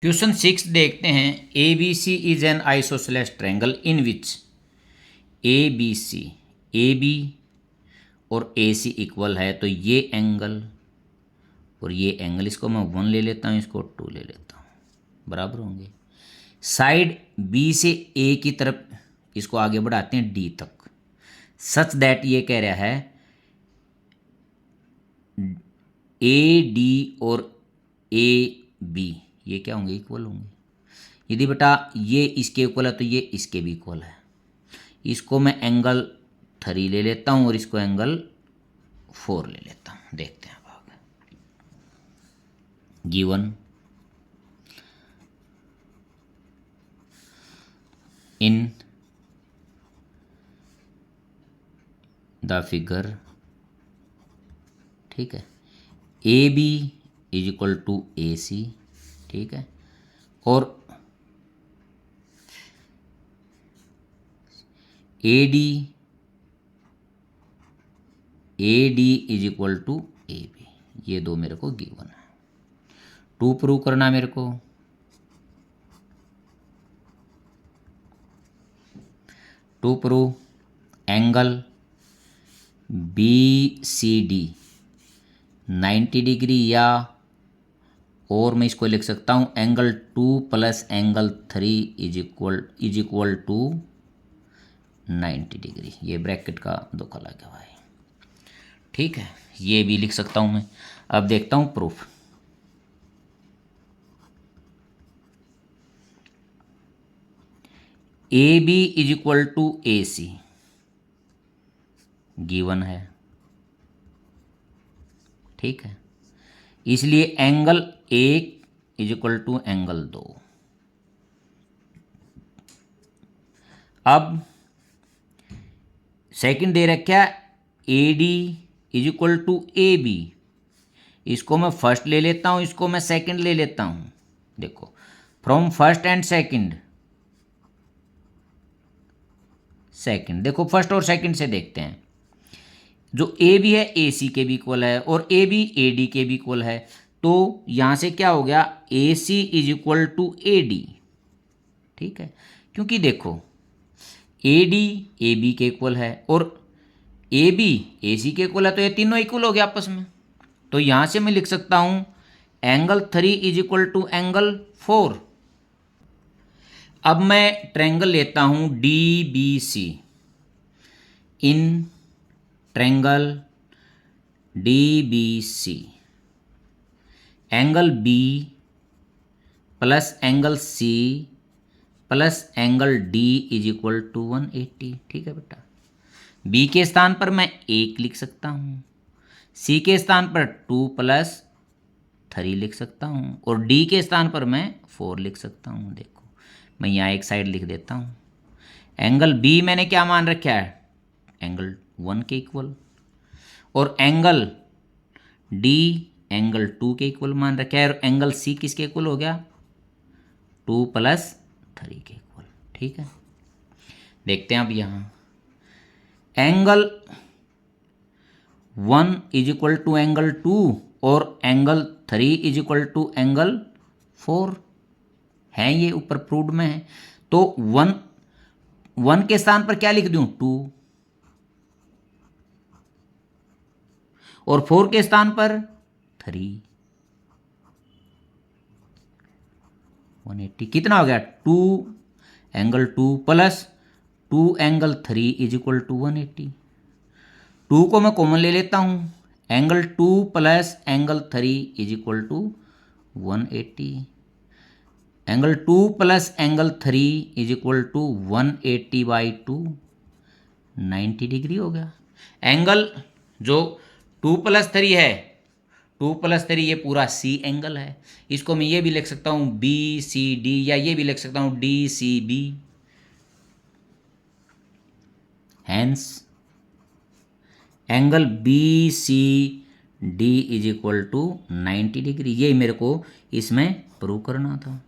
Question 6 देखते हैं। A B C is an isosceles triangle in which A B C, A B और A C equal है, तो ये एंगल और ये एंगल, इसको मैं 1 ले लेता हूँ, इसको 2 ले लेता हूँ, बराबर होंगे। साइड बी से ए की तरफ इसको आगे बढ़ाते हैं डी तक, सच दैट ये कह रहा है ए डी और ए बी ये क्या होंगे, इक्वल होंगे। यदि बेटा ये इसके इक्वल है तो ये इसके भी इक्वल है। इसको मैं एंगल 3 ले लेता हूँ और इसको एंगल 4 ले लेता हूँ। देखते हैं भाग। गिवन इन द फिगर, ठीक है, A B is equal to A C, ठीक है, और A D is equal to A B, ये दो मेरे को गिवन है। 2 प्रूव करना मेरे को। To prove angle B C D 90 degree, या और मैं इसको लिख सकता हूँ angle 2 plus angle 3 is equal to 90 degree. ये ब्रैकेट का धोखा लगा हुआ है, ठीक है, ये भी लिख सकता हूँ मैं। अब देखता हूँ proof. A B is equal to A C given है, ठीक है, इसलिए angle 1 is equal to angle 2। अब सेकंड दे रखा A D is equal to A B, इसको मैं फर्स्ट ले लेता हूं, इसको मैं सेकंड ले लेता हूं। देखो फ्रॉम फर्स्ट एंड सेकंड, देखो फर्स्ट और सेकंड से देखते हैं। जो ए बी है ए सी के भी इक्वल है और ए बी ए डी के भी इक्वल है, तो यहां से क्या हो गया, A C is equal to A D, ठीक है, क्योंकि देखो ए डी ए बी के इक्वल है और ए बी ए सी के इक्वल है, तो ये तीनों इक्वल हो गया आपस में। तो यहां से मैं लिख सकता हूं angle 3 is equal to angle 4। अब मैं ट्रायंगल लेता हूं D B C. In triangle D B C, angle B plus angle C plus angle D is equal to 180, ठीक है बेटा। बी के स्थान पर मैं 1 लिख सकता हूँ, सी के स्थान पर 2 प्लस 3 लिख सकता हूँ और डी के स्थान पर मैं 4 लिख सकता हूँ। देखो मैं यहाँ एक साइड लिख देता हूँ। एंगल बी मैंने क्या मान रखा है, एंगल 1 के इक्वल, और एंगल डी एंगल 2 के इक्वल मान रखा है, और एंगल सी किसके इक्वल हो गया, 2 प्लस 3 के इक्वल, ठीक है। देखते हैं अब यहाँ angle 1 is equal to angle 2 और angle 3 is equal to angle 4 है, ये ऊपर प्रूव्ड में है। तो 1 के स्थान पर क्या लिख दूं, 2, और 4 के स्थान पर 3। 180 कितना हो गया, 2 angle 2 plus 2 angle 3 is equal to 180। 2 को मैं कॉमन ले लेता हूं, angle 2 plus angle 3 is equal to 180। Angle 2 plus angle 3 is equal to 180 by 2, 90 degree हो गया। एंगल जो 2 प्लस 3 है, 2 प्लस 3 ये पूरा सी एंगल है। इसको मैं ये भी लिख सकता हूँ बी सी डी, या ये भी लिख सकता हूँ D C B. Hence angle B C D is equal to 90 degree, ये मेरे को इसमें प्रूव करना था।